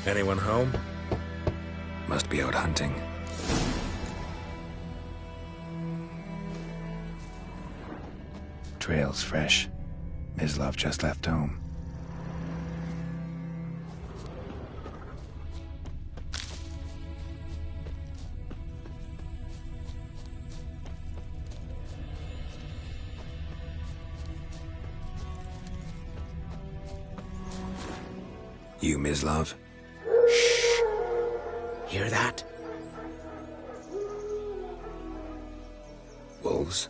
Anyone home? Must be out hunting. Trail's fresh. Mislov just left home. You, Mislov? Shh! Hear that? Wolves?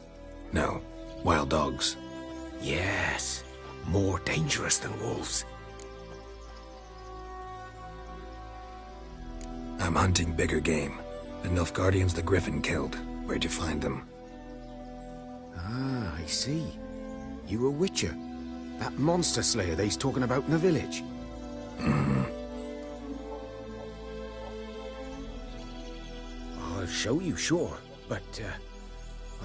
No. Wild dogs. Yes. More dangerous than wolves. I'm hunting bigger game. The Nilfgaardians the Griffin killed. Where'd you find them? Ah, I see. You a witcher. That monster slayer they's talking about in the village. Mm-hmm. I'll show you, sure. But,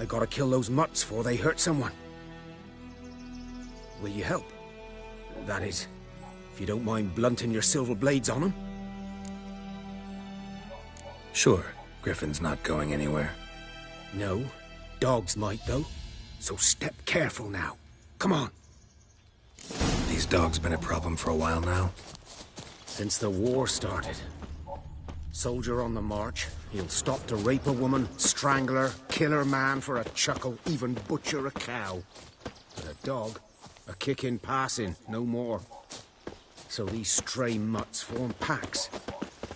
I gotta kill those mutts before they hurt someone. Will you help? That is, if you don't mind blunting your silver blades on them. Sure. Griffin's not going anywhere. No. Dogs might, though. So step careful now. Come on. These dogs been a problem for a while now? Since the war started. Soldier on the march, he'll stop to rape a woman, strangle her, kill her man for a chuckle, even butcher a cow. But a dog, a kick in passing, no more. So these stray mutts form packs.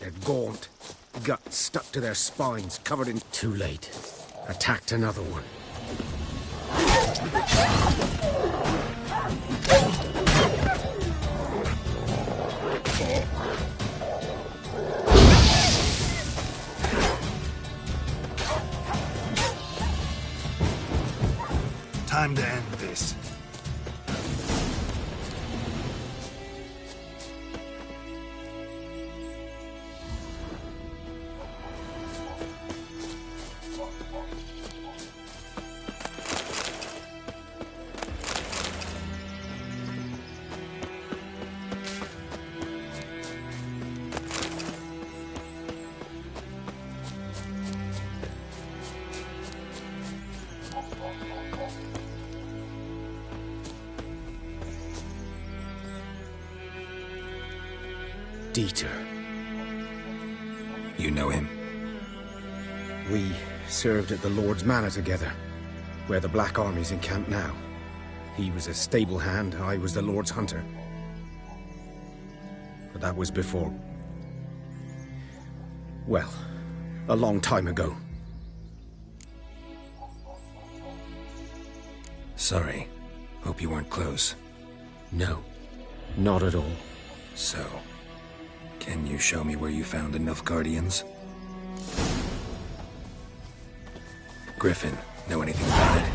They're gaunt, guts stuck to their spines, covered in... Too late. Attacked another one. Time to end this. Dieter. You know him? We served at the Lord's Manor together, where the Black Army's encamped now. He was a stable hand, I was the Lord's hunter. But that was before... well, a long time ago. Sorry. Hope you weren't close. No, not at all. So, can you show me where you found the Nilfgaardians? Griffin, know anything about it?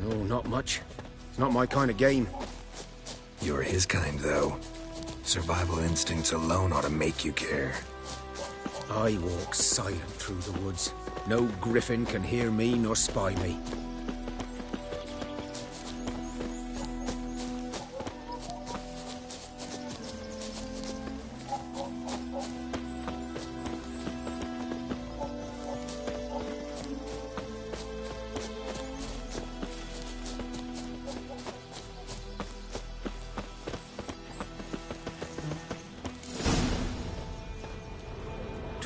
No, not much. It's not my kind of game. You're his kind, though. Survival instincts alone ought to make you care. I walk silent through the woods. No griffin can hear me nor spy me.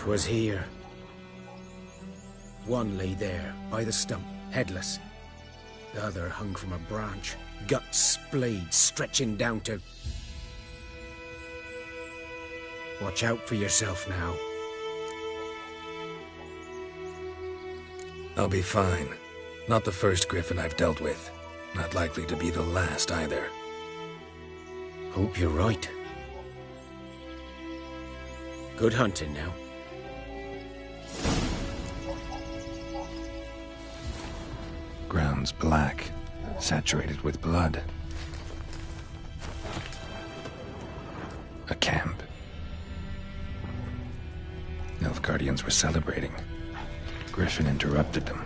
Was here. One lay there, by the stump, headless. The other hung from a branch, guts splayed, stretching down to... Watch out for yourself now. I'll be fine. Not the first Griffin I've dealt with. Not likely to be the last, either. Hope you're right. Good hunting now. Ground's black, saturated with blood. A camp. Nilfgaardians were celebrating. Griffin interrupted them.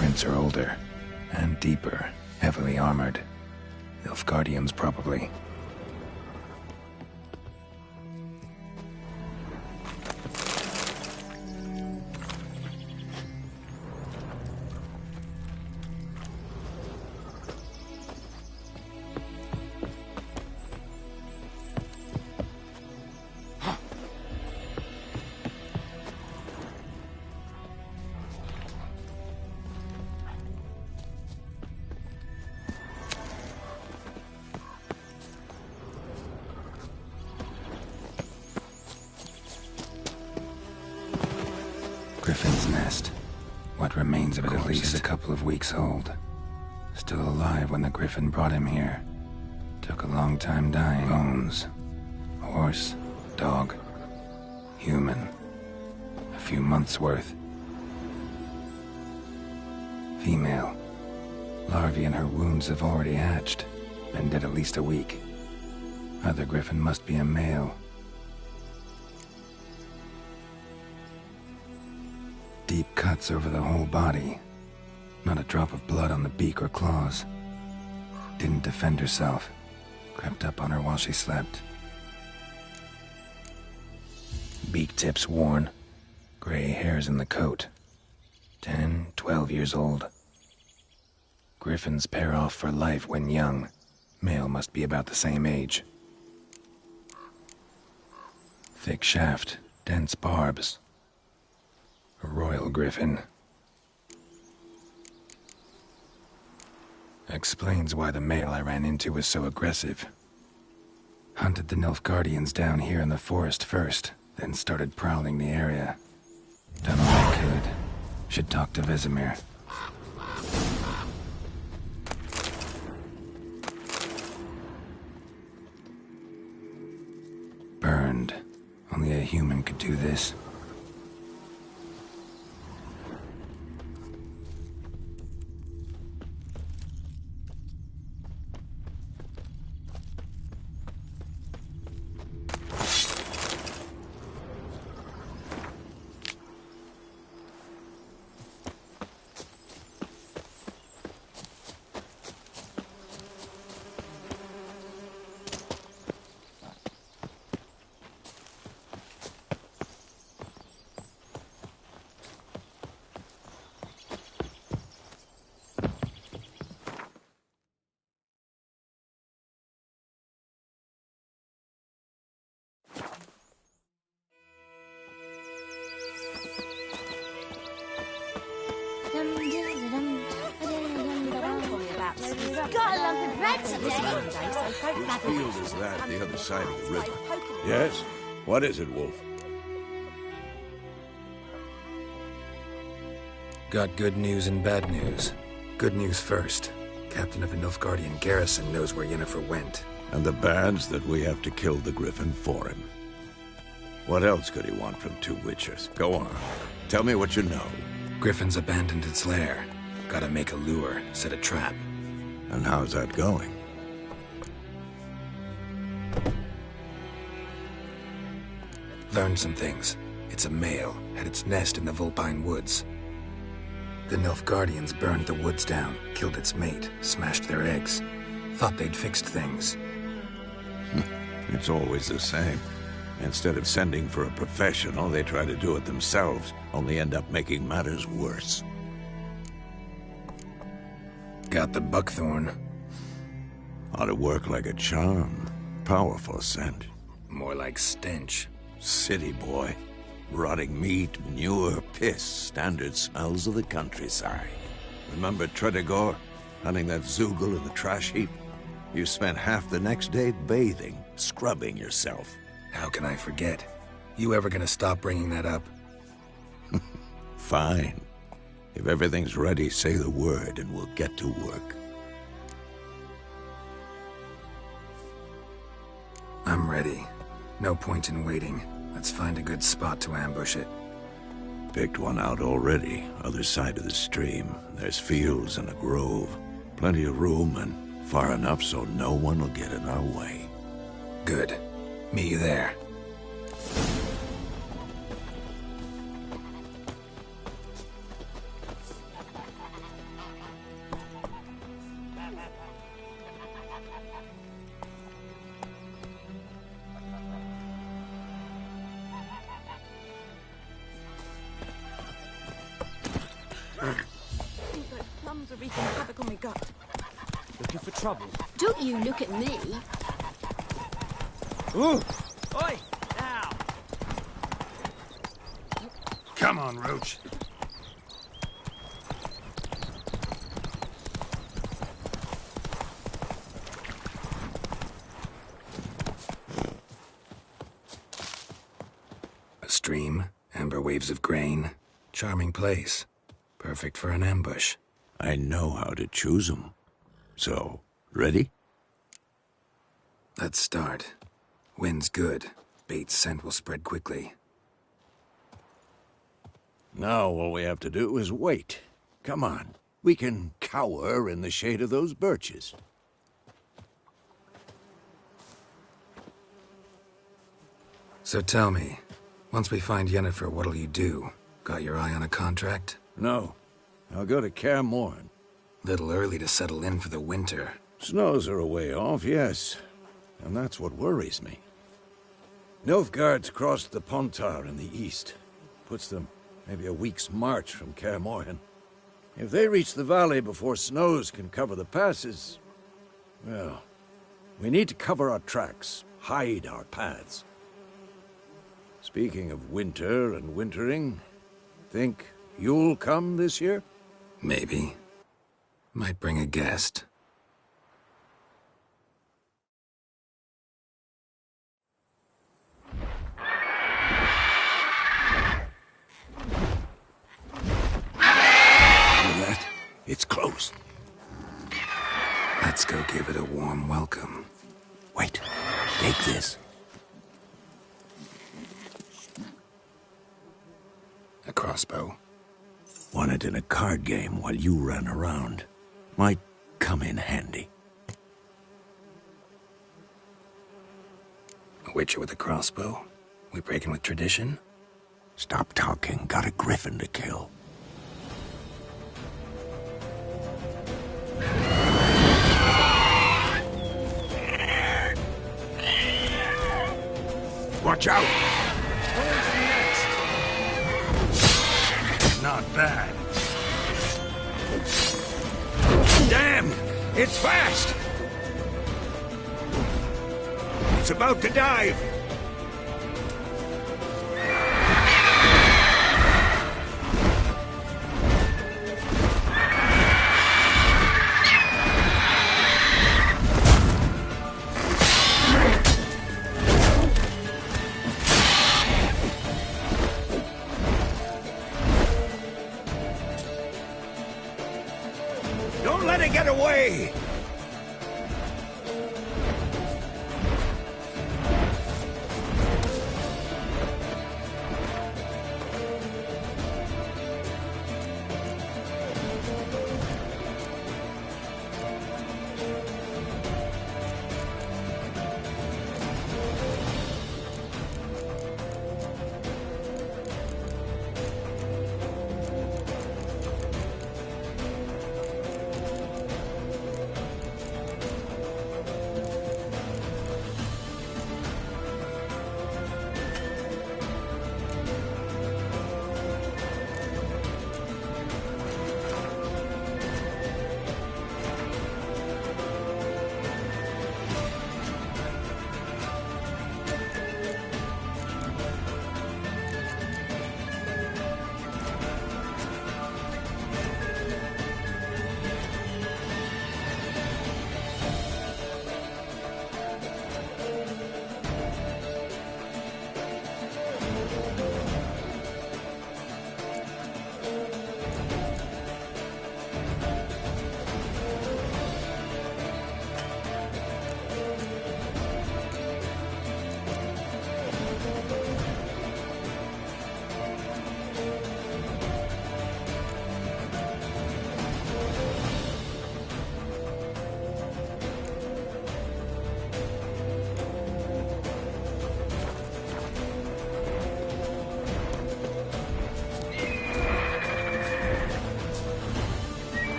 Footprints are older, and deeper, heavily armored. Nilfgaardians, probably. Griffin's nest. What remains of it at least a couple of weeks old. Still alive when the Griffin brought him here. Took a long time dying. Bones. Horse. Dog. Human. A few months worth. Female. Larvae in her wounds have already hatched. Been dead at least a week. Other Griffin must be a male. Deep cuts over the whole body. Not a drop of blood on the beak or claws. Didn't defend herself. Crept up on her while she slept. Beak tips worn. Gray hairs in the coat. 10, 12 years old. Griffins pair off for life when young. Male must be about the same age. Thick shaft, dense barbs. A royal griffin. Explains why the male I ran into was so aggressive. Hunted the Nilfgaardians down here in the forest first, then started prowling the area. Done all I could. Should talk to Vesemir. Burned. Only a human could do this. Got a lump of bread today. Whose field is that, the other side of the river? Yes? What is it, Wolf? Got good news and bad news. Good news first. Captain of the Nilfgaardian garrison knows where Yennefer went. And the bad's that we have to kill the Griffin for him. What else could he want from two witchers? Go on. Tell me what you know. Griffin's abandoned its lair. Gotta make a lure, set a trap. And how's that going? Learned some things. It's a male, had its nest in the Vulpine Woods. The Nilfgaardians burned the woods down, killed its mate, smashed their eggs. Thought they'd fixed things. It's always the same. Instead of sending for a professional, they try to do it themselves, only end up making matters worse. Got the buckthorn. Ought to work like a charm. Powerful scent. More like stench. City boy. Rotting meat, manure, piss, standard smells of the countryside. Remember Tredegor? Hunting that Zoogle in the trash heap? You spent half the next day bathing, scrubbing yourself. How can I forget? You ever gonna stop bringing that up? Fine. If everything's ready, say the word and we'll get to work. I'm ready. No point in waiting. Let's find a good spot to ambush it. Picked one out already, other side of the stream. There's fields and a grove. Plenty of room and far enough so no one will get in our way. Good. Meet you there. think those plums are wreaking havoc on my gut. Looking for trouble? Don't you look at me. Ooh! Oi! Now! Come on, Roach. A stream, amber waves of grain. Charming place. Perfect for an ambush. I know how to choose 'em. So, ready? Let's start. Wind's good. Bait's scent will spread quickly. Now all we have to do is wait. Come on. We can cower in the shade of those birches. So tell me, once we find Yennefer, what'll you do? Got your eye on a contract? No. I'll go to Kaer Morhen. Little early to settle in for the winter. Snows are a way off, yes. And that's what worries me. Nilfgaard's crossed the Pontar in the east. Puts them maybe a week's march from Kaer Morhen. If they reach the valley before snows can cover the passes, well, we need to cover our tracks, hide our paths. Speaking of winter and wintering, think you'll come this year? Maybe. Might bring a guest. It's close. Let's go give it a warm welcome. Wait, take this. A crossbow. Won it in a card game while you ran around. Might come in handy. A witcher with a crossbow? We breaking with tradition? Stop talking. Got a griffin to kill. Watch out! Not bad. Damn! It's fast! It's about to dive! Don't let it get away!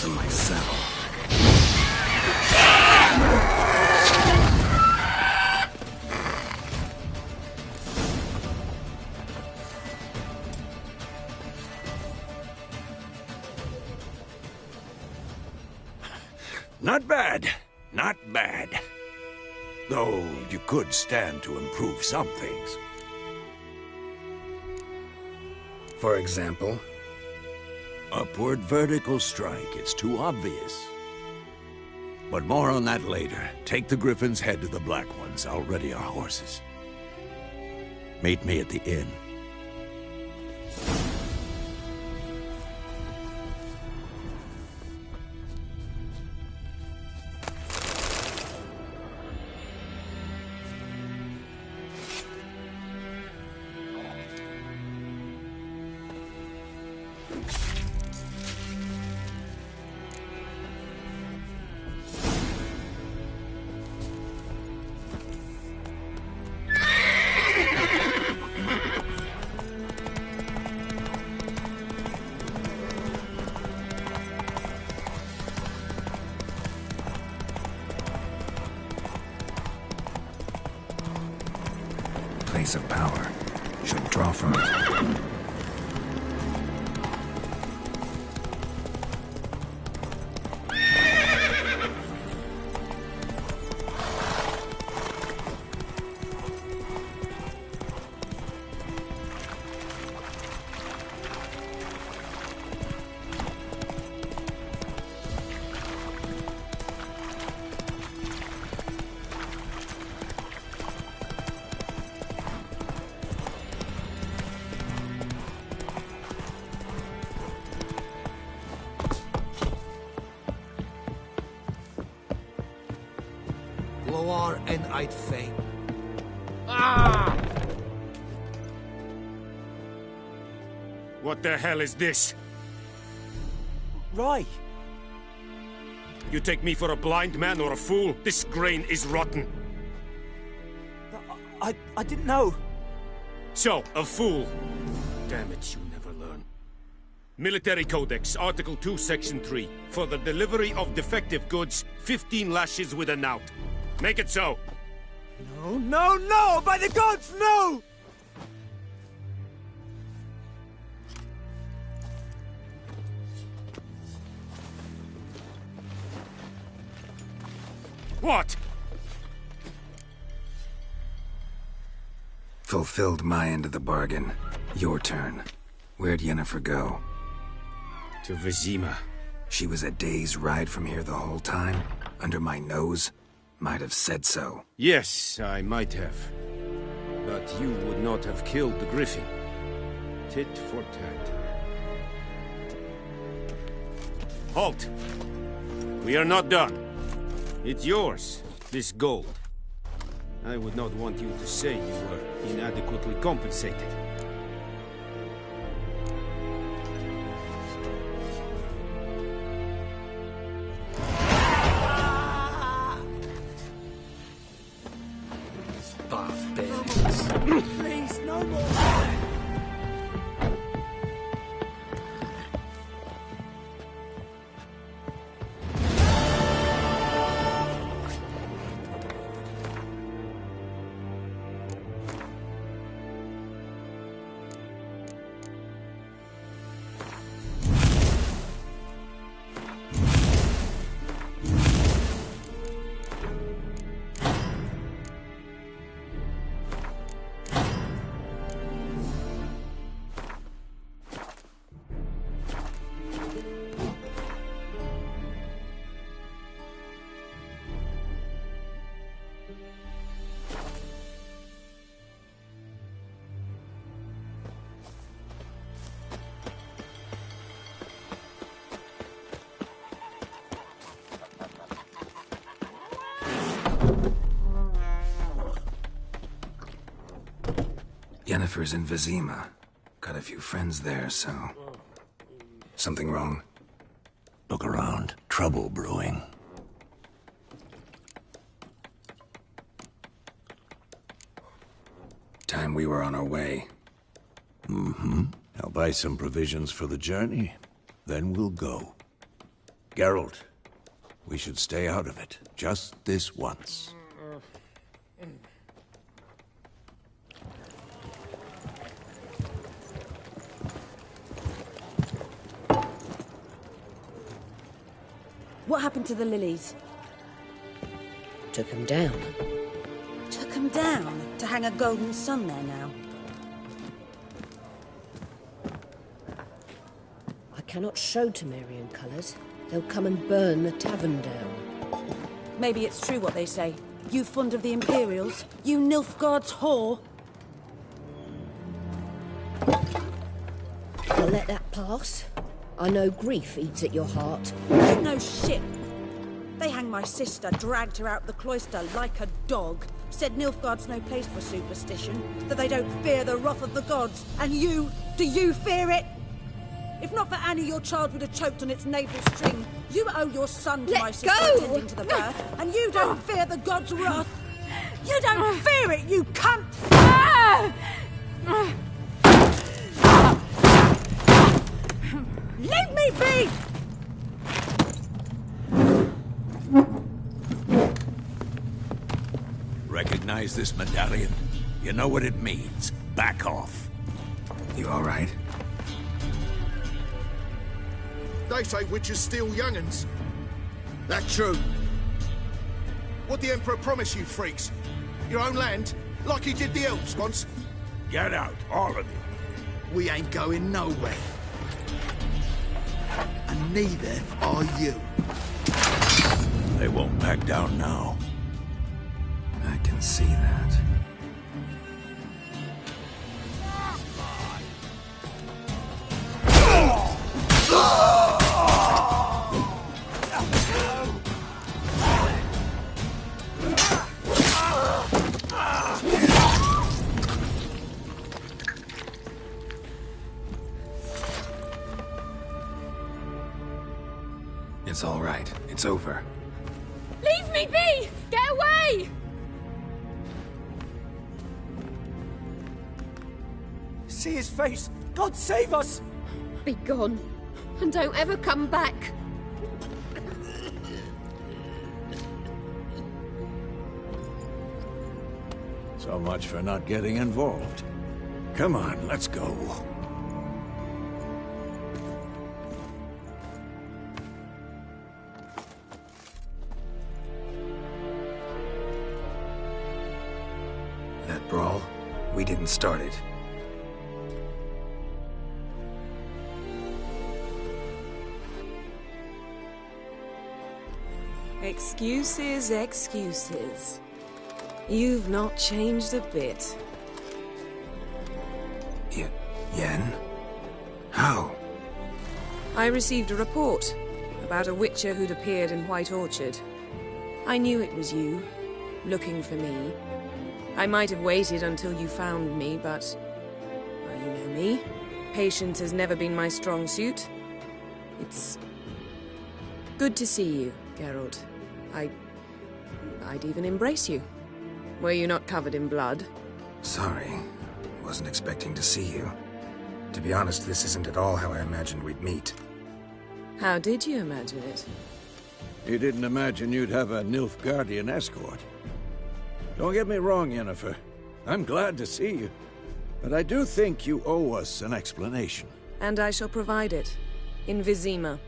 to my cell. Not bad. Not bad. Though you could stand to improve some things. For example? Upward vertical strike. It's too obvious. But more on that later. Take the Griffin's head to the Black Ones. I'll ready our horses. Meet me at the inn. Place of power. Should draw from it. Loar and I'd faint. What the hell is this? Right. You take me for a blind man or a fool? This grain is rotten. I didn't know. So, a fool. Damn it, you never learn. Military Codex, Article 2, Section 3. For the delivery of defective goods, 15 lashes with a knout. Make it so. No, no, no! By the gods, no! What? Fulfilled my end of the bargain. Your turn. Where'd Yennefer go? To Vizima. She was a day's ride from here the whole time? Under my nose? Might have said so. Yes, I might have. But you would not have killed the Griffin. Tit for tat. Halt! We are not done. It's yours, this gold. I would not want you to say you were inadequately compensated. Please, no more! Yennefer's in Vizima. Got a few friends there, so... Something wrong? Look around. Trouble brewing. Time we were on our way. Mm-hmm. I'll buy some provisions for the journey. Then we'll go. Geralt, we should stay out of it. Just this once. What happened to the lilies? Took him down. Took them down to hang a golden sun there now. I cannot show Temerian colours. They'll come and burn the tavern down. Maybe it's true what they say. You fond of the Imperials? You Nilfgaard's whore? I'll let that pass. I know grief eats at your heart. You know shit. They hanged my sister, dragged her out the cloister like a dog. Said Nilfgaard's no place for superstition, that they don't fear the wrath of the gods. And you, do you fear it? If not for Annie, your child would have choked on its navel string. You owe your son to my sister attending to the birth, and you don't fear the gods' wrath. You don't fear it, you cunt! Leave me be! Recognize this medallion? You know what it means. Back off. You all right? They say witches steal young'uns. That true. What the Emperor promised you, freaks? Your own land? Like he did the elves once? Get out, all of you. We ain't going nowhere. And neither are you. They won't back down now. I can see that. It's all right. It's over. Leave me be! Get away! See his face! God save us! Be gone. And don't ever come back. So much for not getting involved. Come on, let's go. That brawl, we didn't start it. Excuses, excuses. You've not changed a bit. Yen? How? I received a report about a witcher who'd appeared in White Orchard. I knew it was you, looking for me. I might have waited until you found me, but... well, you know me. Patience has never been my strong suit. It's... good to see you, Geralt. I'd even embrace you. Were you not covered in blood? Sorry. Wasn't expecting to see you. To be honest, this isn't at all how I imagined we'd meet. How did you imagine it? You didn't imagine you'd have a Nilfgaardian escort. Don't get me wrong, Yennefer. I'm glad to see you. But I do think you owe us an explanation. And I shall provide it. In Vizima.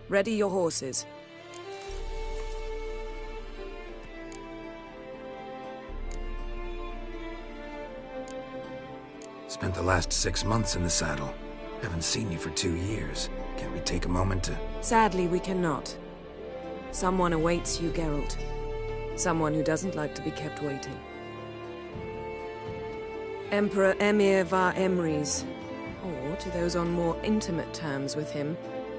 Ready your horses. Spent the last 6 months in the saddle. Haven't seen you for 2 years. Can't we take a moment to... Sadly, we cannot. Someone awaits you, Geralt. Someone who doesn't like to be kept waiting. Emperor Emir var Emrys. Or, to those on more intimate terms with him,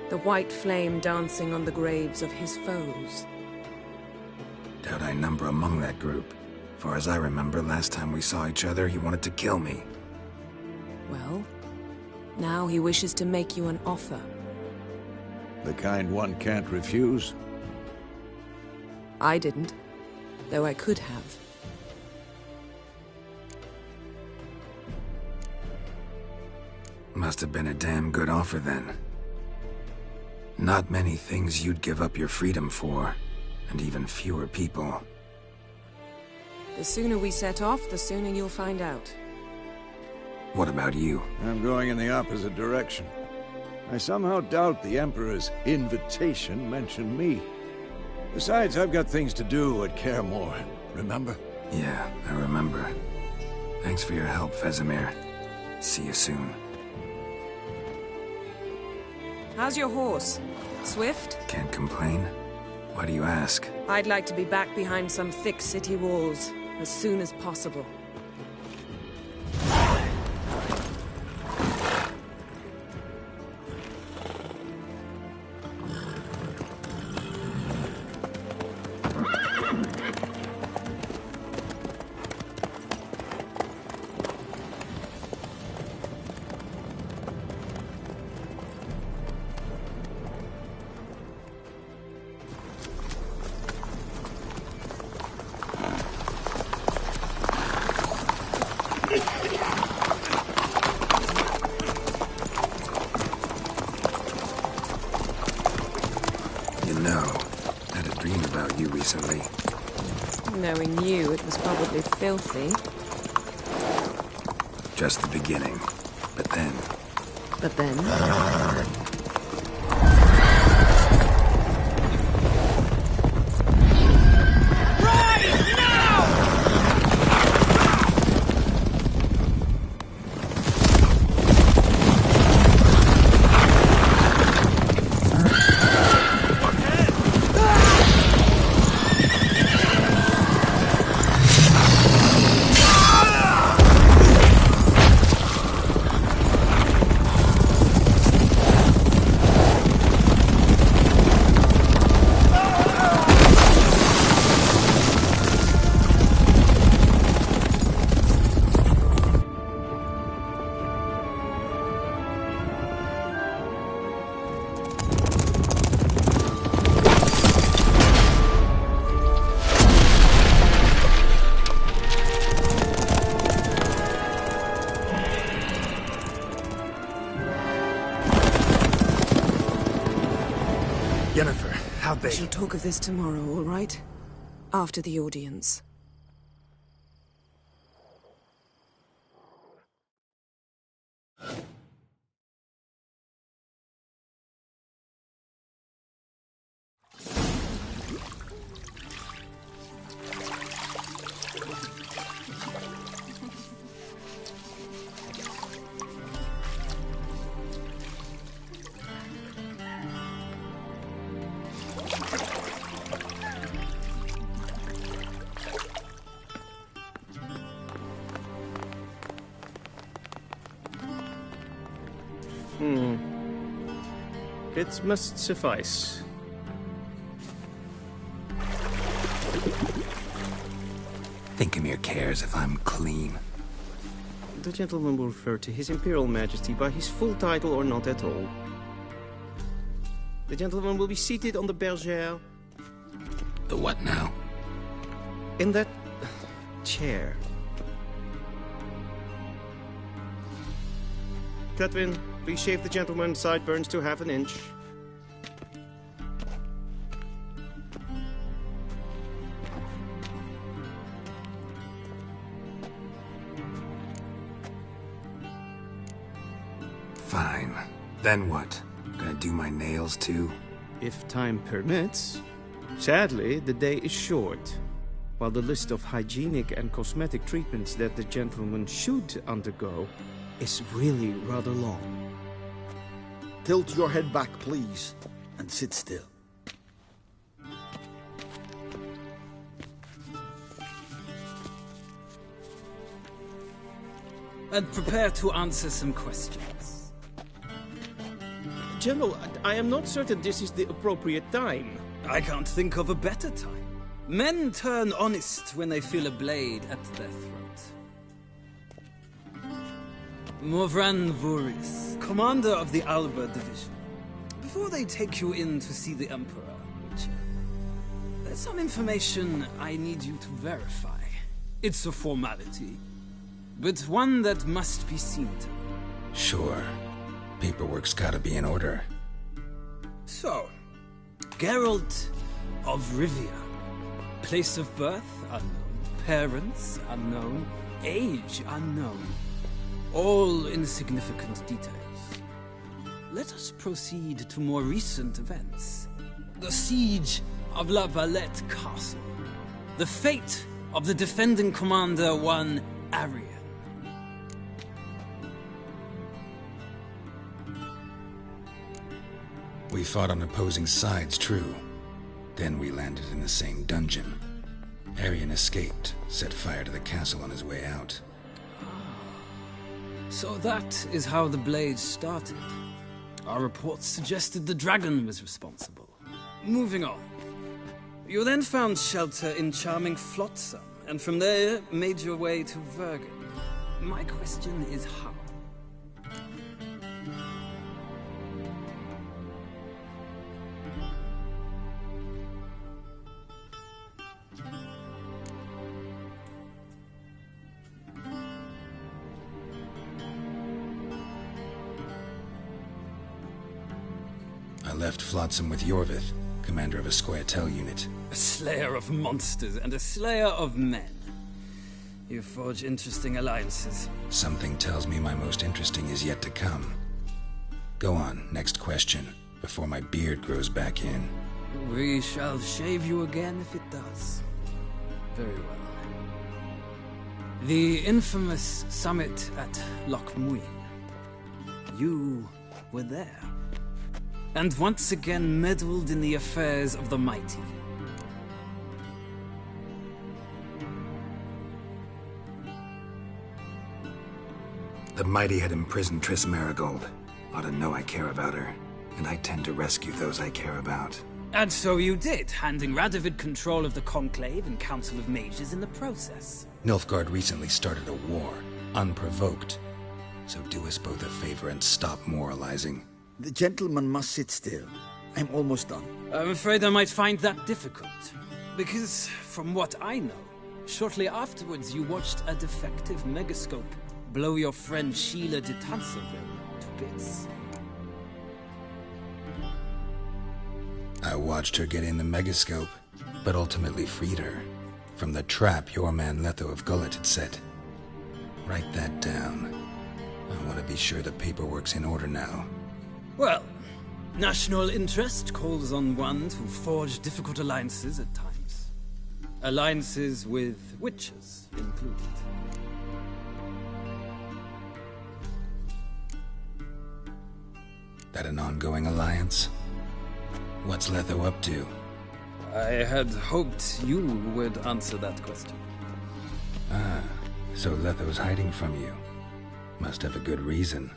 the white flame dancing on the graves of his foes. Doubt I number among that group. Far as I remember, last time we saw each other, he wanted to kill me. Well, now he wishes to make you an offer. The kind one can't refuse? I didn't, though I could have. Must have been a damn good offer then. Not many things you'd give up your freedom for, and even fewer people. The sooner we set off, the sooner you'll find out. What about you? I'm going in the opposite direction. I somehow doubt the Emperor's invitation mentioned me. Besides, I've got things to do at Kaer Morhen, remember? Yeah, I remember. Thanks for your help, Vesemir. See you soon. How's your horse? Swift? Can't complain. Why do you ask? I'd like to be back behind some thick city walls as soon as possible. Recently. Knowing you, it was probably filthy. Just the beginning. But then... But then? We shall talk of this tomorrow, all right? After the audience. It must suffice. Thinkamir cares if I'm clean. The gentleman will refer to His Imperial Majesty by his full title or not at all. The gentleman will be seated on the bergère. The what now? In that chair. Cutwin, please shave the gentleman's sideburns to half an inch. Fine. Then what? Gonna do my nails too? If time permits. Sadly, the day is short. While the list of hygienic and cosmetic treatments that the gentleman should undergo is really rather long. Tilt your head back, please, and sit still. And prepare to answer some questions. General, I am not certain this is the appropriate time. I can't think of a better time. Men turn honest when they feel a blade at their throat. Morvran Vuris, commander of the Alba Division. Before they take you in to see the Emperor, Witcher, there's some information I need you to verify. It's a formality, but one that must be seen to. Sure. Paperwork's gotta be in order. So So, Geralt of Rivia. Place of birth, unknown. Parents, unknown. Age, unknown. All insignificant details. Let us proceed to more recent events. The siege of La Valette Castle. The fate of the defending commander, one Arian. We fought on opposing sides, true. Then we landed in the same dungeon. Arian escaped, set fire to the castle on his way out. So that is how the Blade started. Our reports suggested the dragon was responsible. Moving on. You then found shelter in charming Flotsam, and from there made your way to Vergen. My question is how? I left Flotsam with Yorvith, commander of a Scoia'tael unit. A slayer of monsters and a slayer of men. You forge interesting alliances. Something tells me my most interesting is yet to come. Go on, next question, before my beard grows back in. We shall shave you again if it does. Very well. The infamous summit at Loch Muin. You were there. And once again meddled in the affairs of the mighty. The mighty had imprisoned Triss Marigold. Ought to know I care about her, and I tend to rescue those I care about. And so you did, handing Radovid control of the Conclave and Council of Mages in the process. Nilfgaard recently started a war, unprovoked. So do us both a favor and stop moralizing. The gentleman must sit still. I'm almost done. I'm afraid I might find that difficult. Because, from what I know, shortly afterwards you watched a defective megascope blow your friend Sheila de Tanserville to bits. I watched her get in the megascope, but ultimately freed her from the trap your man Letho of Gullet had set. Write that down. I want to be sure the paperwork's in order now. Well, national interest calls on one to forge difficult alliances at times. Alliances with witches included. That an ongoing alliance? What's Letho up to? I had hoped you would answer that question. Ah, so Letho's hiding from you. Must have a good reason.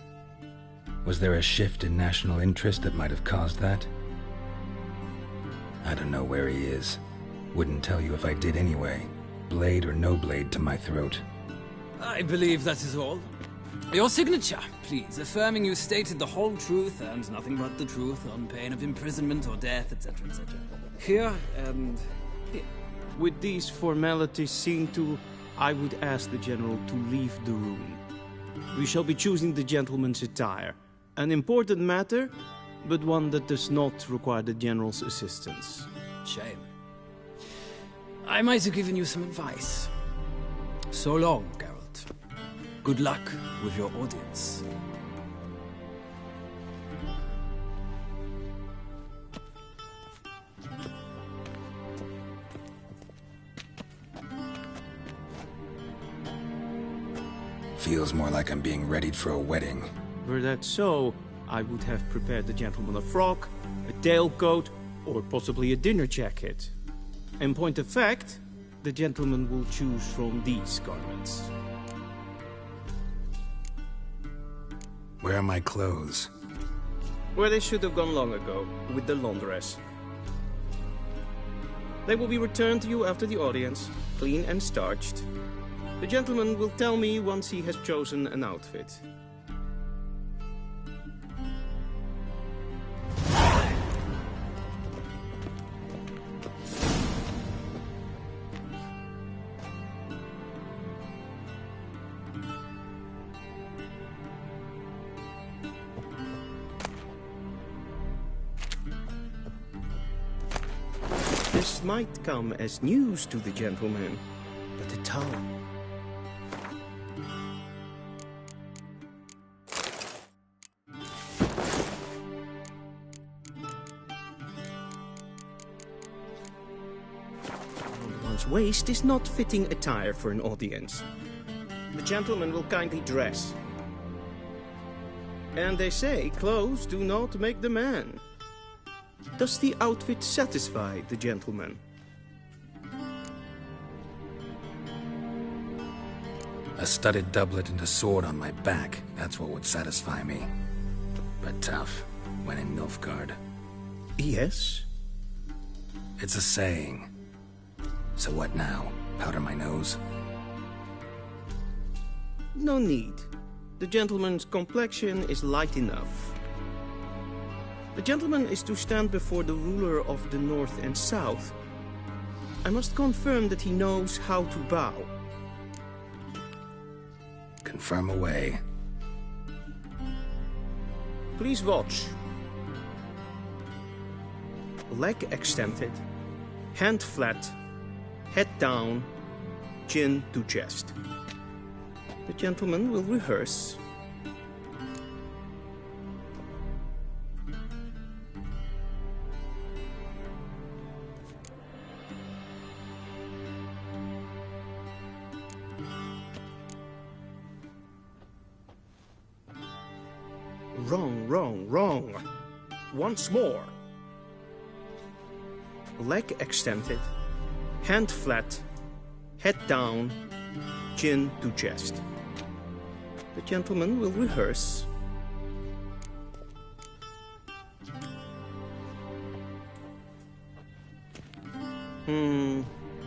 Was there a shift in national interest that might have caused that? I don't know where he is. Wouldn't tell you if I did anyway. Blade or no blade to my throat. I believe that is all. Your signature, please, affirming you stated the whole truth and nothing but the truth on pain of imprisonment or death, etc., etc. Here and here. With these formalities seen to, I would ask the General to leave the room. We shall be choosing the gentleman's attire. An important matter, but one that does not require the General's assistance. Shame. I might have given you some advice. So long, Geralt. Good luck with your audience. Feels more like I'm being readied for a wedding. Were that so, I would have prepared the gentleman a frock, a tailcoat, or possibly a dinner jacket. In point of fact, the gentleman will choose from these garments. Where are my clothes? Where they should have gone long ago, with the laundress. They will be returned to you after the audience, clean and starched. The gentleman will tell me once he has chosen an outfit. This might come as news to the gentleman, but the town... One's waist is not fitting attire for an audience. The gentleman will kindly dress. And they say clothes do not make the man. Does the outfit satisfy the gentleman? A studded doublet and a sword on my back, that's what would satisfy me. But tough, when in Nilfgaard. Yes? It's a saying. So what now? Powder my nose? No need. The gentleman's complexion is light enough. The gentleman is to stand before the ruler of the North and South. I must confirm that he knows how to bow. Confirm away. Please watch. Leg extended, hand flat, head down, chin to chest. The gentleman will rehearse. Wrong. Once more. Leg extended, hand flat, head down, chin to chest. The gentleman will rehearse.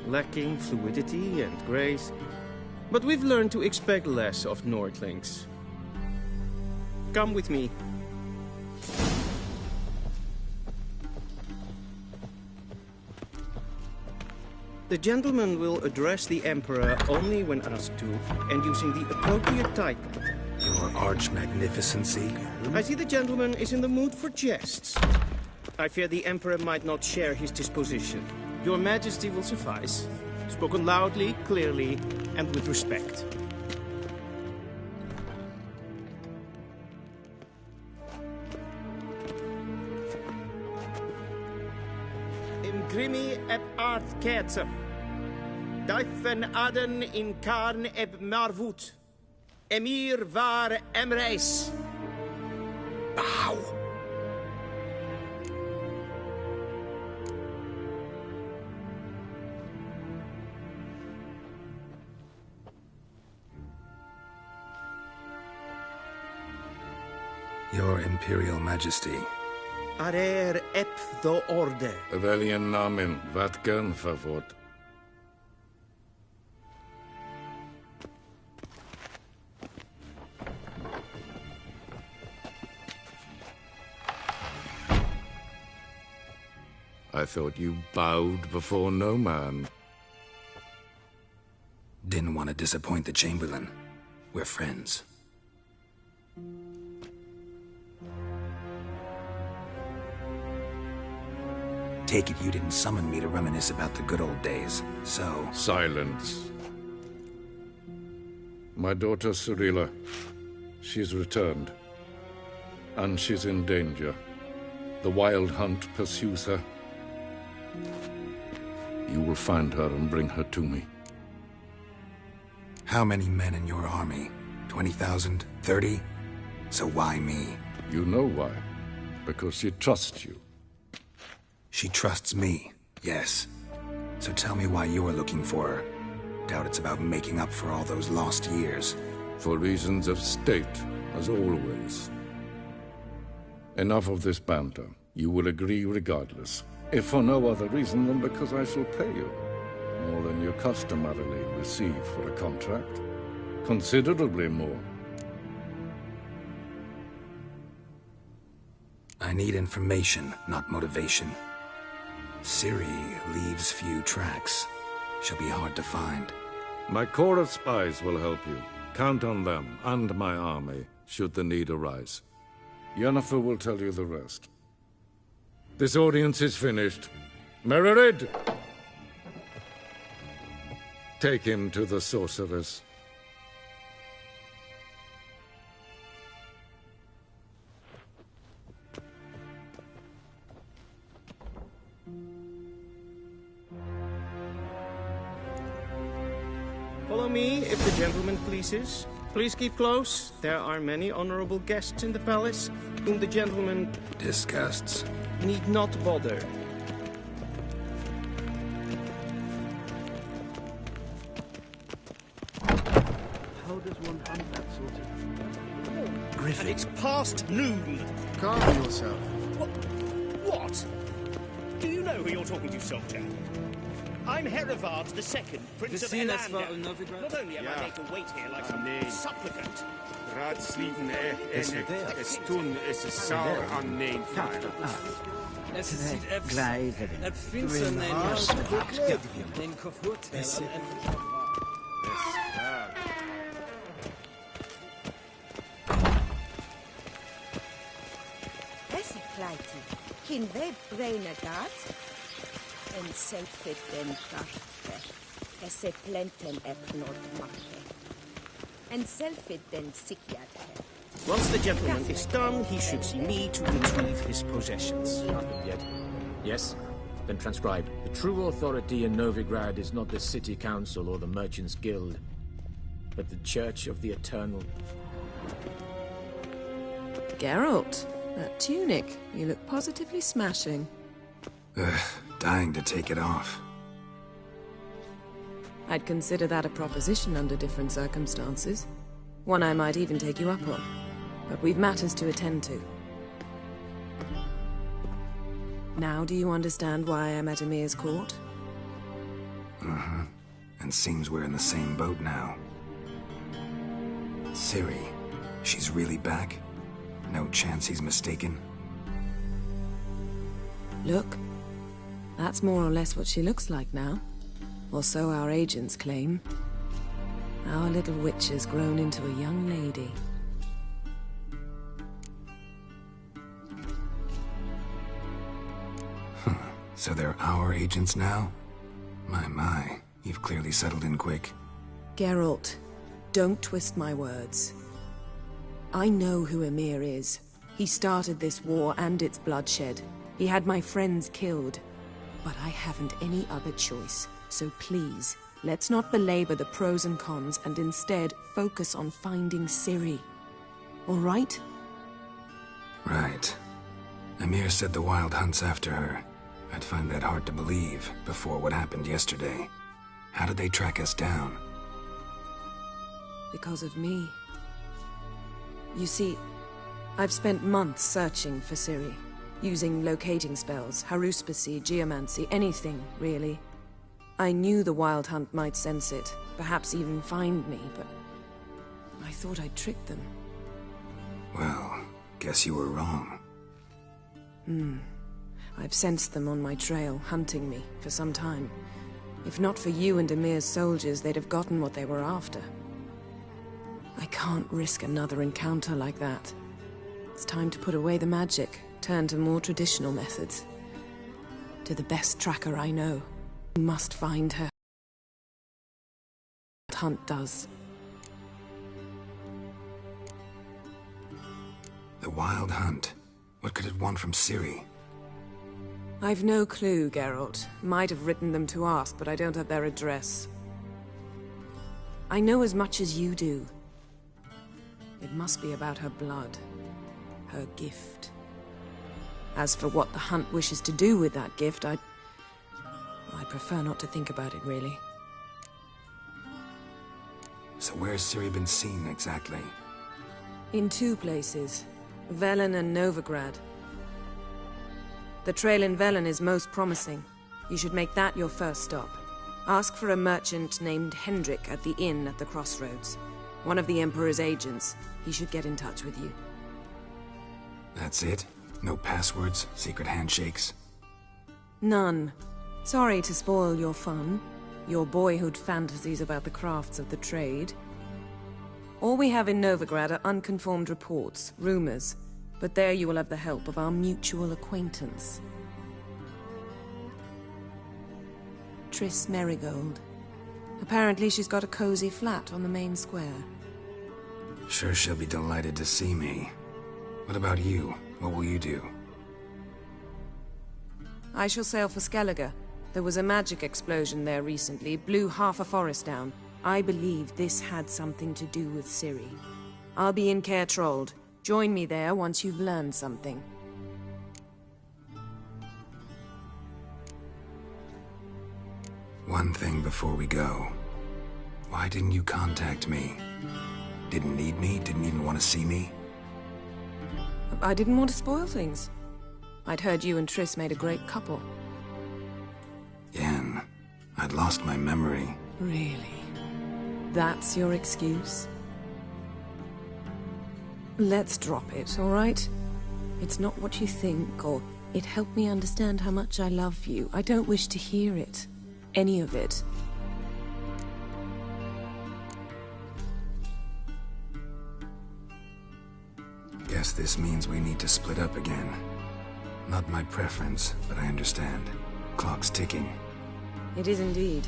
Lacking fluidity and grace. But we've learned to expect less of Nordlings. Come with me. The gentleman will address the Emperor only when asked to, and using the appropriate title. Your Arch-Magnificency? I see the gentleman is in the mood for jests. I fear the Emperor might not share his disposition. Your Majesty will suffice. Spoken loudly, clearly, and with respect. Grimi eb art ketzer. Duifen aden in karn eb marvoet. Emir var emreis. Bow. Your Imperial Majesty. Arer ep the orde. Weljen namen, wat gern favort. I thought you bowed before no man. Didn't want to disappoint the Chamberlain. We're friends. Take it you didn't summon me to reminisce about the good old days, so... Silence. My daughter Cyrilla, she's returned. And she's in danger. The Wild Hunt pursues her. You will find her and bring her to me. How many men in your army? 20,000? 30? So why me? You know why. Because she trusts you. She trusts me, yes. So tell me why you're looking for her. Doubt it's about making up for all those lost years. For reasons of state, as always. Enough of this banter. You will agree regardless. If for no other reason than because I shall pay you. More than you customarily receive for a contract. Considerably more. I need information, not motivation. Ciri leaves few tracks. She'll be hard to find. My corps of spies will help you. Count on them, and my army, should the need arise. Yennefer will tell you the rest. This audience is finished. Mererid! Take him to the sorceress. Follow me, if the gentleman pleases. Please keep close. There are many honorable guests in the palace, whom the gentleman disgusts. Need not bother. How does one hunt that sort of... Griffin. It's past noon. Calm yourself. What? Do you know who you're talking to, soldier? I'm Herivard II, Prince of Elander. Not only am I made to wait here like some supplicant. Kin we braine gat? En selfit den karte. Esse plenten epnot makke. En selfit den sikiate. Once the gentleman is done, he should see me to retrieve his possessions. Not yet. Yes? Then transcribe. The true authority in Novigrad is not the City Council or the Merchants Guild, but the Church of the Eternal. Geralt, that tunic. You look positively smashing. Dying to take it off. I'd consider that a proposition under different circumstances. One I might even take you up on. But we've matters to attend to. Now do you understand why I'm at Emir's court? Mm-hmm. And seems we're in the same boat now. Ciri, she's really back? No chance he's mistaken? Look, that's more or less what she looks like now. Or so our agents claim. Our little witch has grown into a young lady. So they're our agents now? My, you've clearly settled in quick. Geralt, don't twist my words. I know who Emir is. He started this war and its bloodshed. He had my friends killed. But I haven't any other choice. So please, let's not belabor the pros and cons and instead focus on finding Ciri. All right? Right. Emir said the Wild Hunt's after her. I'd find that hard to believe before what happened yesterday. How did they track us down? Because of me. You see, I've spent months searching for Ciri, using locating spells, haruspicy, geomancy, anything, really. I knew the Wild Hunt might sense it, perhaps even find me, but I thought I'd tricked them. Well, guess you were wrong. I've sensed them on my trail, hunting me, for some time. If not for you and Emir's soldiers, they'd have gotten what they were after. I can't risk another encounter like that. It's time to put away the magic, turn to more traditional methods. To the best tracker I know. We must find her. Hunt does. The Wild Hunt. What could it want from Ciri? I've no clue, Geralt. Might have written them to ask, but I don't have their address. I know as much as you do. It must be about her blood. Her gift. As for what the Hunt wishes to do with that gift, I'd prefer not to think about it, really. So where's Ciri been seen, exactly? In two places. Velen and Novigrad. The trail in Velen is most promising. You should make that your first stop. Ask for a merchant named Hendrik at the inn at the crossroads. One of the Emperor's agents. He should get in touch with you. That's it? No passwords, secret handshakes? None. Sorry to spoil your fun. Your boyhood fantasies about the crafts of the trade. All we have in Novigrad are unconformed reports, rumors. But there you will have the help of our mutual acquaintance. Triss Merigold. Apparently she's got a cozy flat on the main square. Sure she'll be delighted to see me. What about you? What will you do? I shall sail for Skellige. There was a magic explosion there recently, blew half a forest down. I believe this had something to do with Ciri. I'll be in Caer Trold. Join me there once you've learned something. One thing before we go. Why didn't you contact me? Didn't need me? Didn't even want to see me? I didn't want to spoil things. I'd heard you and Triss made a great couple. Yen, I'd lost my memory. Really? That's your excuse? Let's drop it, all right? It's not what you think, or it helped me understand how much I love you. I don't wish to hear it. Any of it. Guess this means we need to split up again. Not my preference, but I understand. Clock's ticking. It is indeed.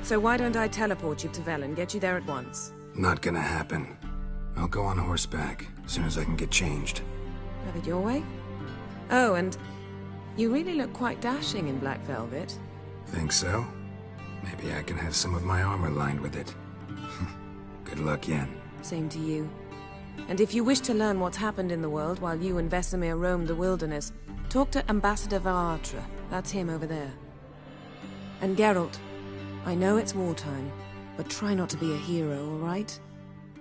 So why don't I teleport you to Velen, get you there at once? Not gonna happen. I'll go on horseback, as soon as I can get changed. Have it your way? Oh, and you really look quite dashing in black velvet. Think so? Maybe I can have some of my armor lined with it. Good luck, Yen. Same to you. And if you wish to learn what's happened in the world while you and Vesemir roamed the wilderness, talk to Ambassador Varatra. That's him over there. And Geralt, I know it's wartime, but try not to be a hero, all right?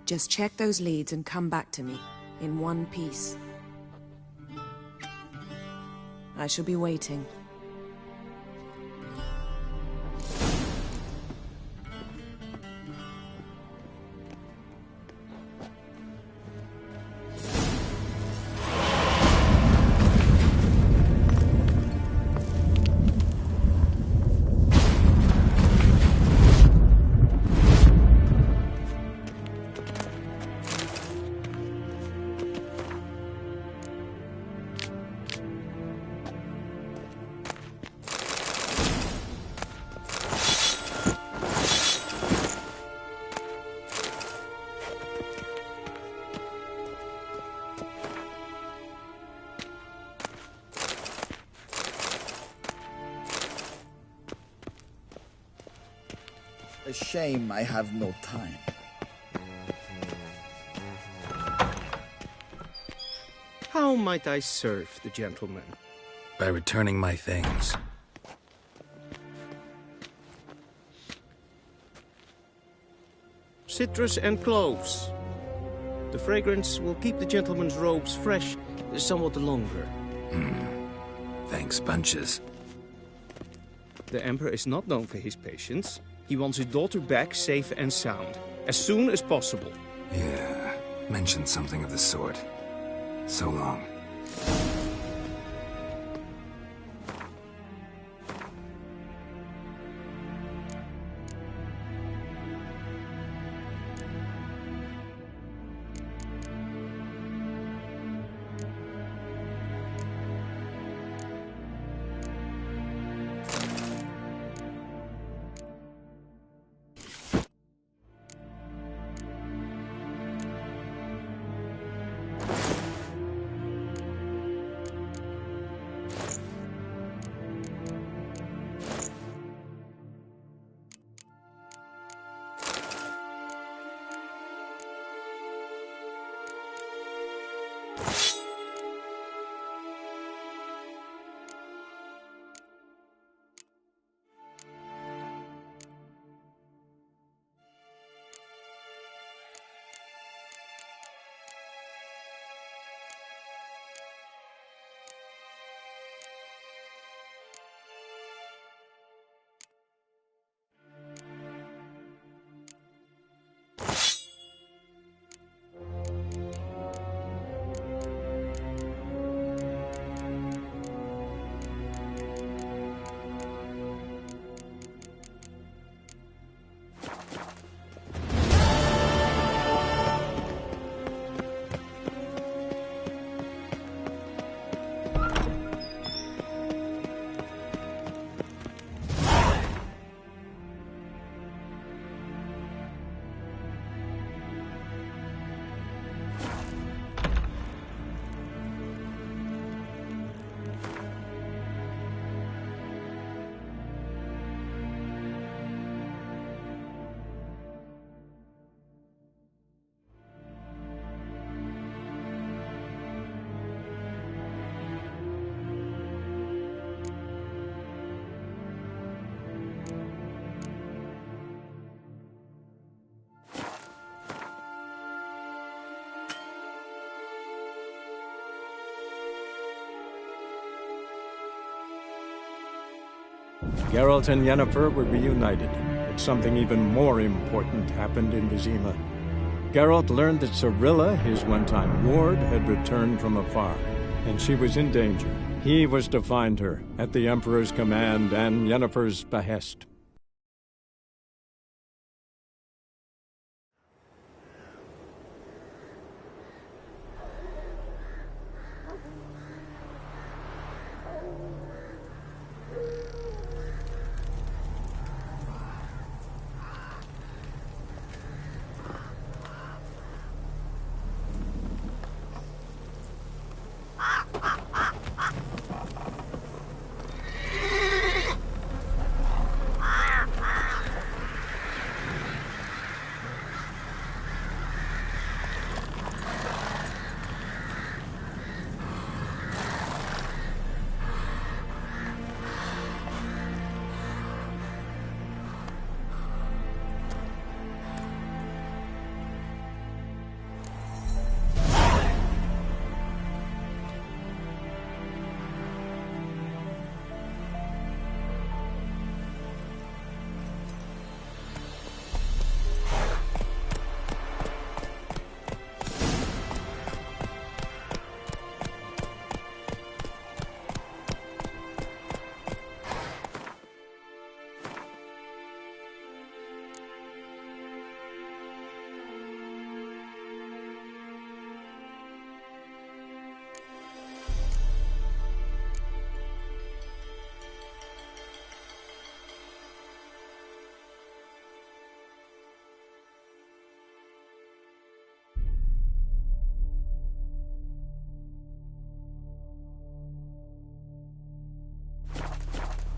Just check those leads and come back to me, in one piece. I shall be waiting. A shame I have no time. How might I serve the gentleman? By returning my things. Citrus and cloves. The fragrance will keep the gentleman's robes fresh somewhat longer. Thanks, bunches. The Emperor is not known for his patience. He wants his daughter back safe and sound, as soon as possible. Yeah, mentioned something of the sort. So long. Geralt and Yennefer were reunited, but something even more important happened in Vizima. Geralt learned that Cirilla, his one-time ward, had returned from afar, and she was in danger. He was to find her, at the Emperor's command and Yennefer's behest.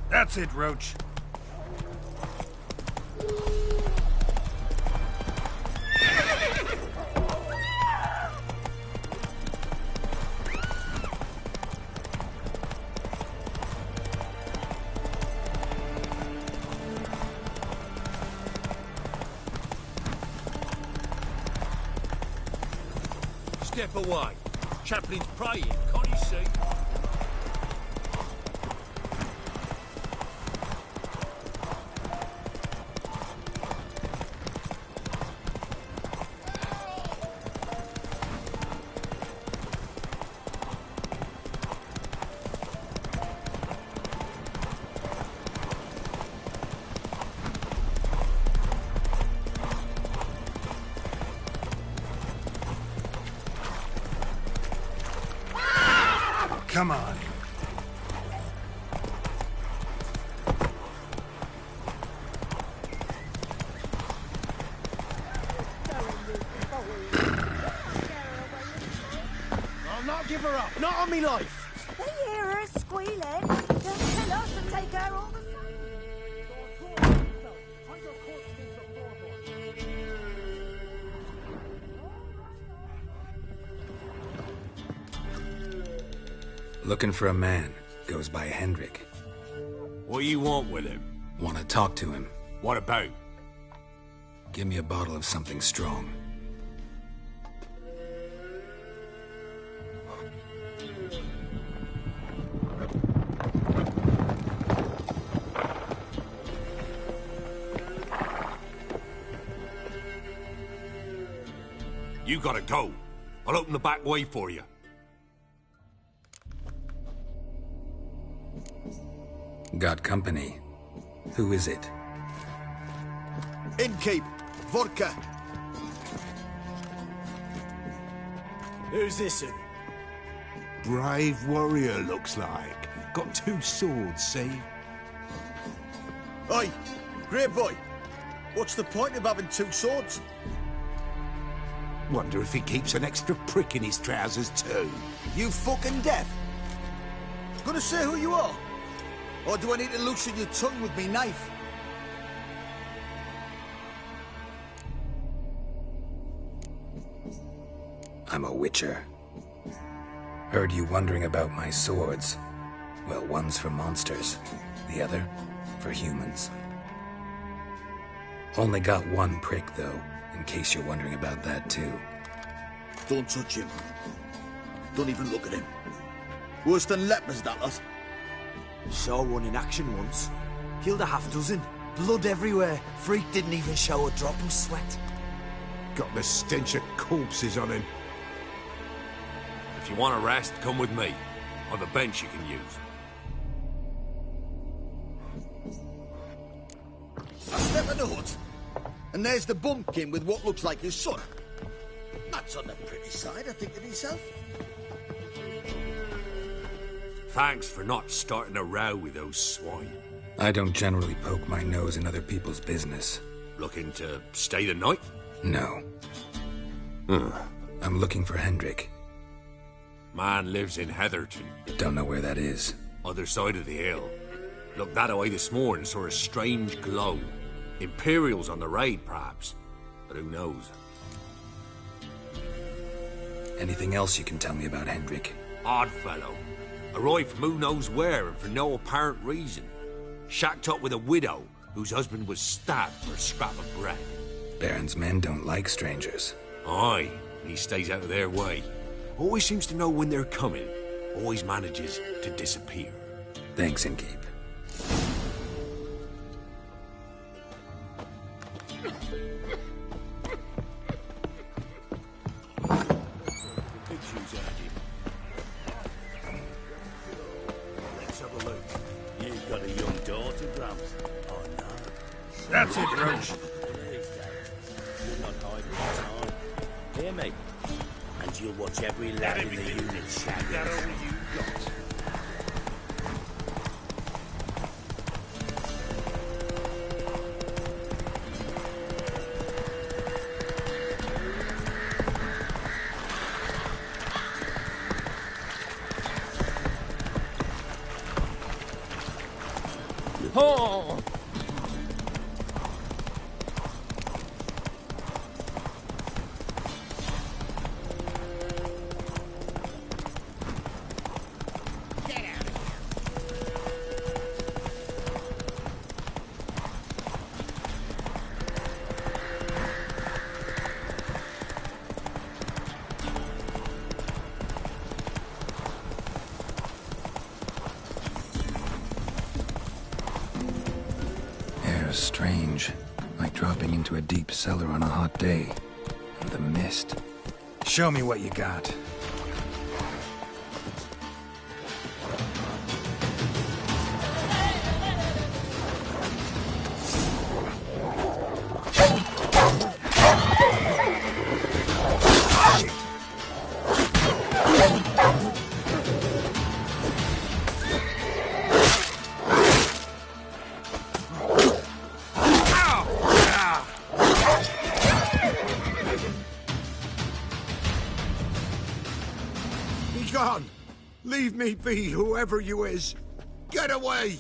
That's it, Roach. Step away. Chaplain's praying, can't you see? Come on. I'll not give her up. Not on me life. They hear her squealing. They'll kill us and take her all the Looking for a man. Goes by Hendrik. What do you want with him? Want to talk to him. What about? Give me a bottle of something strong. You gotta go. I'll open the back way for you. Got company. Who is it? Innkeep. Vodka. Who's this? Brave warrior, looks like. Got 2 swords, see? Oi, great boy. What's the point of having 2 swords? Wonder if he keeps an extra prick in his trousers too. You fucking deaf? Gonna say who you are? Or do I need to loosen your tongue with me knife? I'm a witcher. Heard you wondering about my swords. Well, one's for monsters, the other for humans. Only got 1 prick, though, in case you're wondering about that, too. Don't touch him. Don't even look at him. Worse than lepers, that lot. Saw one in action once. Killed a half dozen. Blood everywhere. Freak didn't even show a drop of sweat. Got the stench of corpses on him. If you want a rest, come with me. I've a bench you can use. I step in the hood, and there's the bumpkin with what looks like his son. That's on the pretty side, I think to myself. Thanks for not starting a row with those swine. I don't generally poke my nose in other people's business. Looking to stay the night? No. I'm looking for Hendrik. Man lives in Heatherton. Don't know where that is. Other side of the hill. Looked that away this morning, saw a strange glow. Imperials on the raid, perhaps. But who knows? Anything else you can tell me about Hendrik? Odd fellow. Arrived from who knows where and for no apparent reason. Shacked up with a widow whose husband was stabbed for a scrap of bread. Baron's men don't like strangers. Aye, and he stays out of their way. Always seems to know when they're coming. Always manages to disappear. Thanks, Innkeep. Let's have a look. You've got a young daughter, Gramps. Oh, no. That's it, Roach. You're not hiding your time. Hear me? And you'll watch every lad in the unit shag. That all you got? Oh! Strange, like dropping into a deep cellar on a hot day. And the mist. Show me what you got. Leave me be, whoever you is. Get away!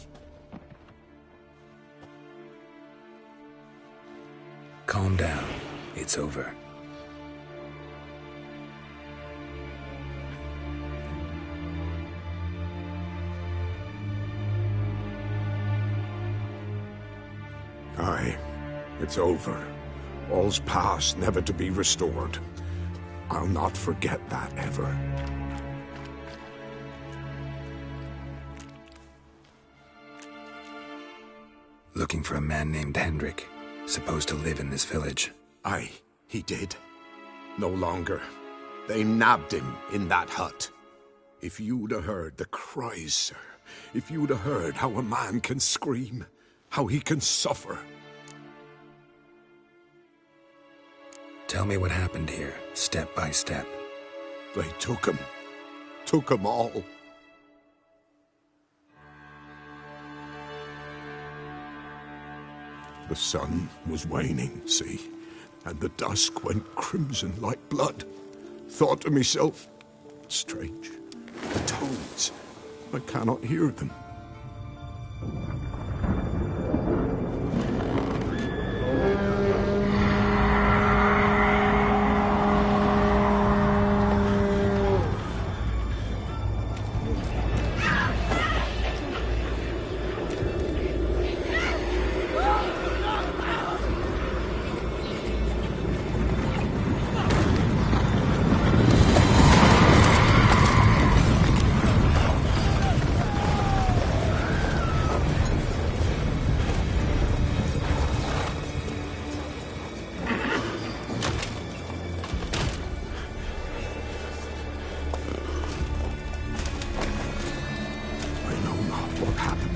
Calm down. It's over. Aye, it's over. All's past, never to be restored. I'll not forget that ever. Looking for a man named Hendrik, supposed to live in this village. Aye, he did. No longer. They nabbed him in that hut. If you'd have heard the cries, sir, if you'd have heard how a man can scream, how he can suffer. Tell me what happened here, step by step. They took him all. The sun was waning, see, and the dusk went crimson like blood. Thought to myself, strange, the toads, I cannot hear them.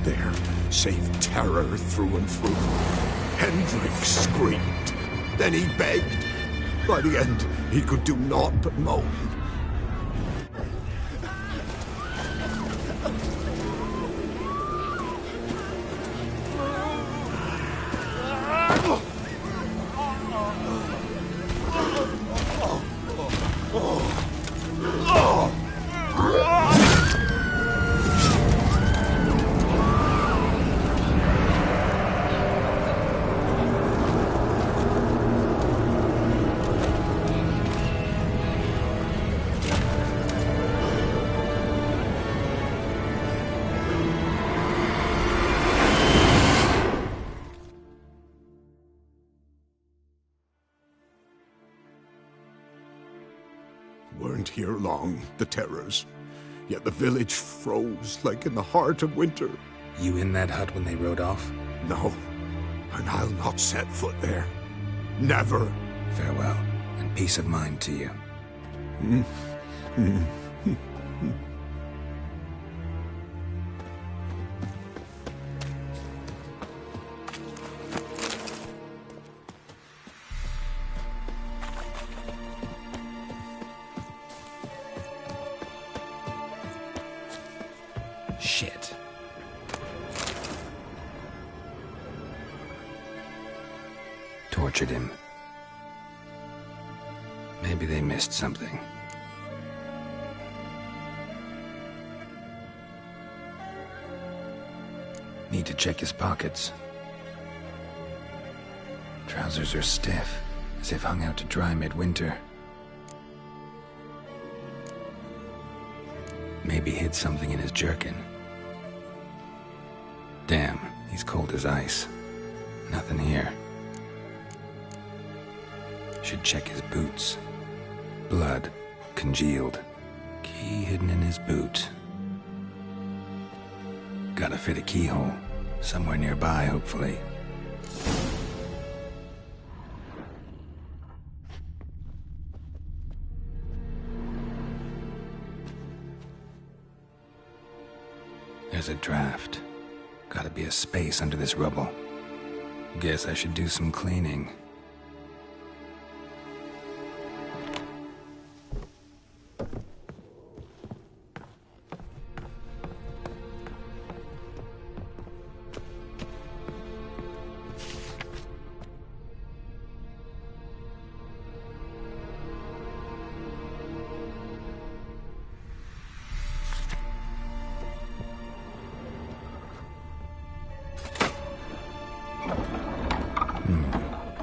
there, save terror through and through. Hendrik screamed. Then he begged. By the end, he could do naught but moan. Weren't here long, the terrors. Yet the village froze like in the heart of winter. You in that hut when they rode off? No, and I'll not set foot there. Never. Farewell, and peace of mind to you. Shit. Tortured him. Maybe they missed something. Need to check his pockets. Trousers are stiff, as if hung out to dry midwinter. Maybe hid something in his jerkin. Damn, he's cold as ice. Nothing here. Should check his boots. Blood, congealed. Key hidden in his boot. Gotta fit a keyhole. Somewhere nearby, hopefully. There's a draft. Gotta be a space under this rubble. Guess I should do some cleaning.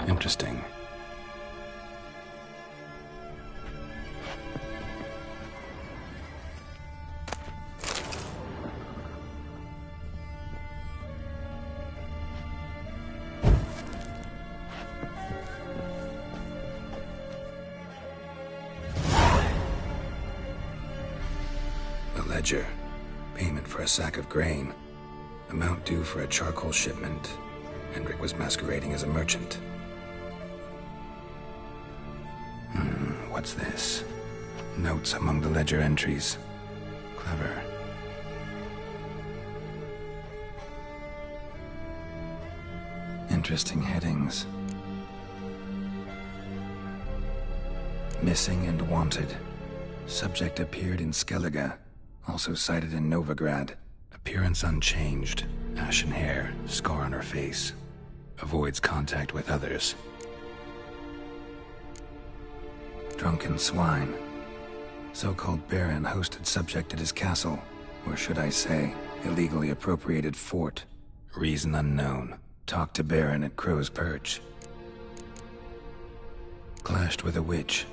Interesting. A ledger. Payment for a sack of grain. Amount due for a charcoal shipment. Hendrik was masquerading as a merchant. What's this? Notes among the ledger entries. Clever. Interesting headings. Missing and wanted. Subject appeared in Skellige. Also sighted in Novigrad. Appearance unchanged. Ashen hair. Scar on her face. Avoids contact with others. Drunken swine. So-called baron hosted subject at his castle, or should I say, illegally appropriated fort. Reason unknown. Talked to baron at Crow's Perch. Clashed with a witch.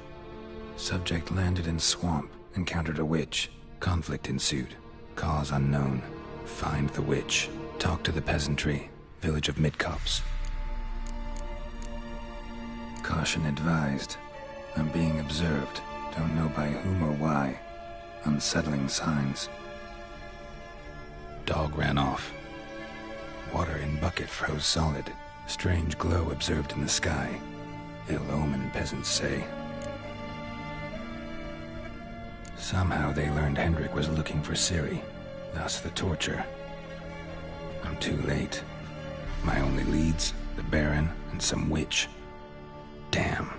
Subject landed in swamp, encountered a witch. Conflict ensued. Cause unknown. Find the witch. Talk to the peasantry. Village of Midcopse. Caution advised. I'm being observed. Don't know by whom or why. Unsettling signs. Dog ran off. Water in bucket froze solid. Strange glow observed in the sky. Ill omen, peasants say. Somehow they learned Hendrik was looking for Ciri, thus the torture. I'm too late. My only leads, the Baron and some witch. Damn.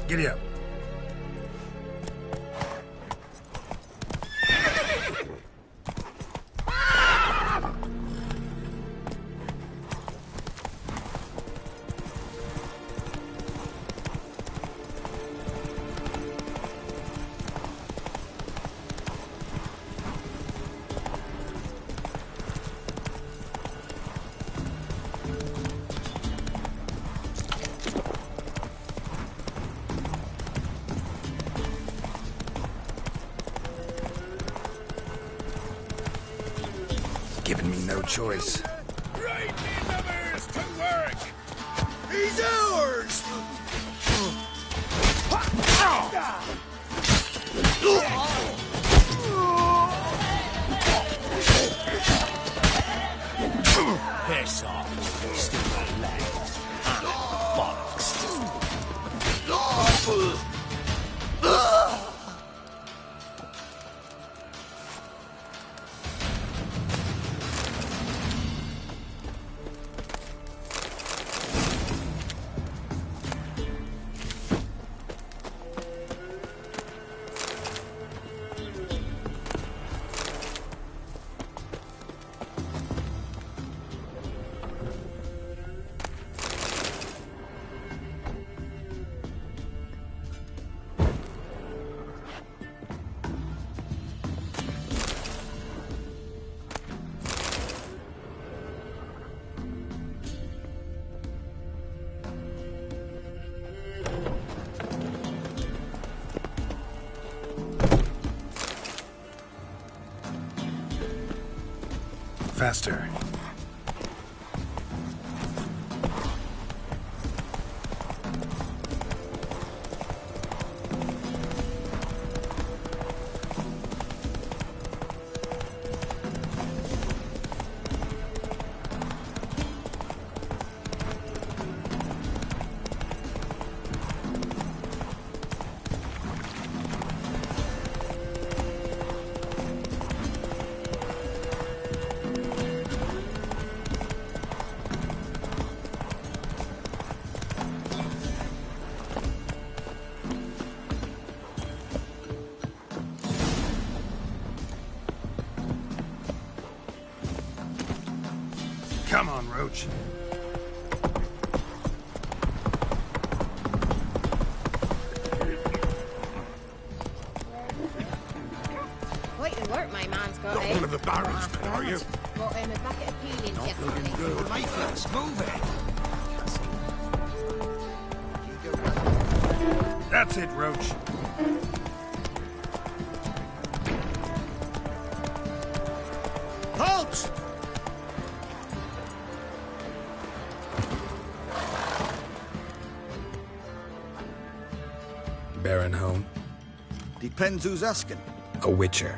Giddy up. Giving me no choice. Right numbers to work! He's ours! Piss off, stupid legs. Bollocks. Faster. Come on, Roach. Quite the work my man's got, Not eh? one of the Baron's men, are you? brought him a bucket of peelings Not looking good. Mayflies, move it! That's it, Roach. Halt! Baron home? Depends who's asking. A witcher.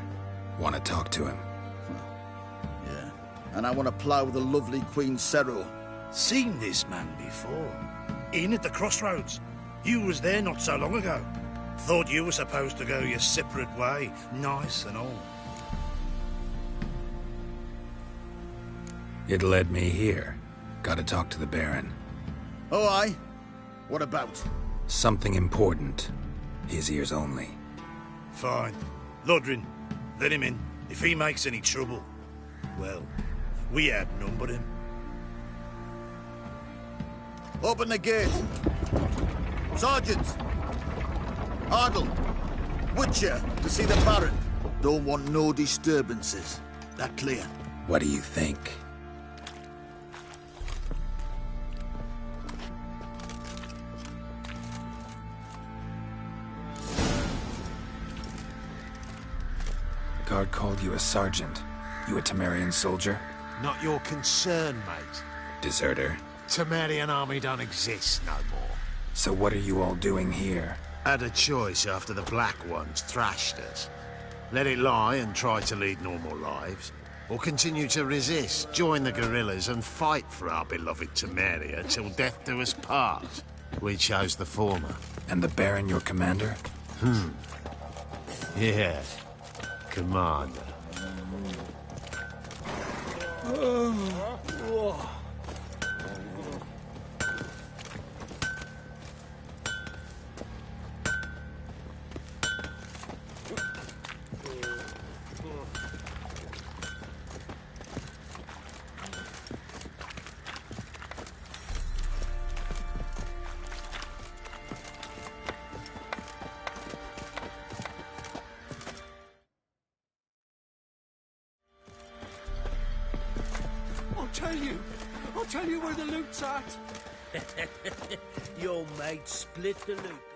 Want to talk to him. Yeah. And I want to plough the lovely Queen Cero. Seen this man before. In at the crossroads. You was there not so long ago. Thought you were supposed to go your separate way, nice and all. It led me here. Gotta talk to the Baron. Oh, aye? What about? Something important. His ears only. Fine. Lodrin, let him in. If he makes any trouble, well, we outnumber him. Open the gate. Sergeants! Ardle! Witcher, to see the Baron. Don't want no disturbances. That clear? What do you think? Guard called you a sergeant. You a Temerian soldier? Not your concern, mate. Deserter. Temerian army don't exist no more. So what are you all doing here? Had a choice after the Black Ones thrashed us. Let it lie and try to lead normal lives, or continue to resist, join the guerrillas and fight for our beloved Temeria till death do us part. We chose the former. And the Baron your commander? Yeah. Commander. I'll tell you where the loot's at. Your mate split the loot.